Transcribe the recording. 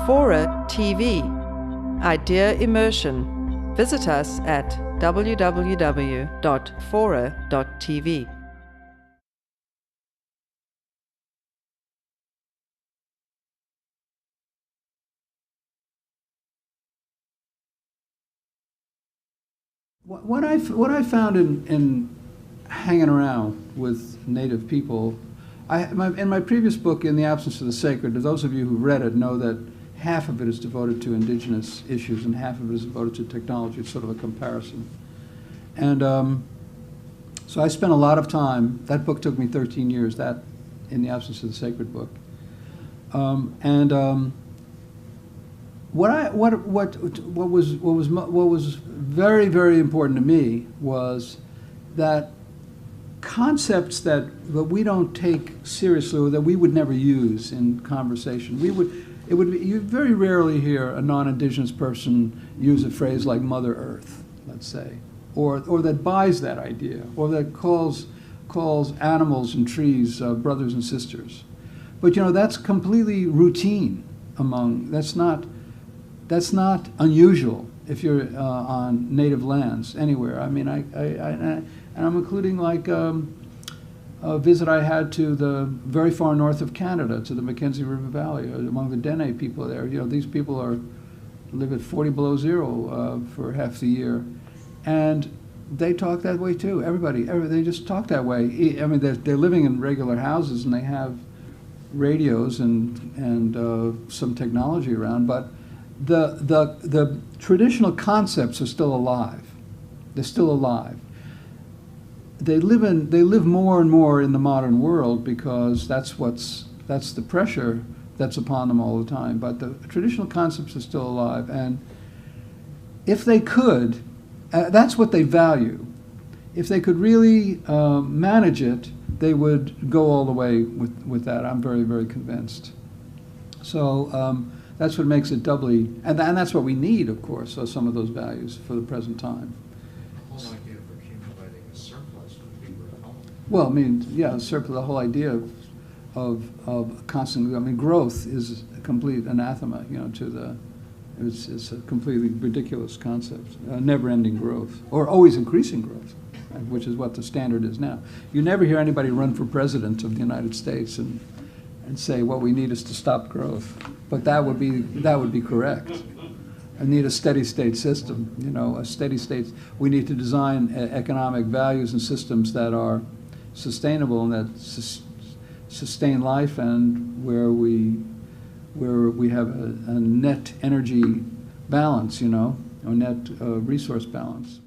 Fora TV, Idea Immersion. Visit us at www.fora.tv. What I found in hanging around with Native people, in my previous book, In the Absence of the Sacred, those of you who read it know that half of it is devoted to Indigenous issues and half of it is devoted to technology. It's sort of a comparison. And so I spent a lot of time. That book took me 13 years. That In the Absence of the Sacred book. What was very, very important to me was that concepts that we don't take seriously or that we would never use in conversation. You very rarely hear a non-Indigenous person use a phrase like Mother Earth, let's say, or that buys that idea, or that calls animals and trees brothers and sisters. But that's completely routine that's not unusual if you're on native lands anywhere. I mean, and I'm including like a visit I had to the very far north of Canada, to the Mackenzie River Valley, among the Dene people there. These people live at 40 below zero for half the year, and they talk that way too. They just talk that way. I mean, they're living in regular houses and they have radios and some technology around, but the traditional concepts are still alive. They're still alive. They live more and more in the modern world because that's the pressure that's upon them all the time. But the traditional concepts are still alive, and if they could, that's what they value. If they could really manage it, they would go all the way with that. I'm very, very convinced. So that's what makes it doubly, and that's what we need, of course, some of those values for the present time. The whole idea of accumulating a surplus would be repellent. Well, I mean, yeah, the whole idea of constantly, I mean, growth is a complete anathema, it's a completely ridiculous concept, never-ending growth, or always increasing growth, which is what the standard is now. You never hear anybody run for president of the United States and say what we need is to stop growth, but that would be correct. I need a steady state system, a steady state. We need to design economic values and systems that are sustainable and that sustain life, and where we have a net energy balance, a net resource balance.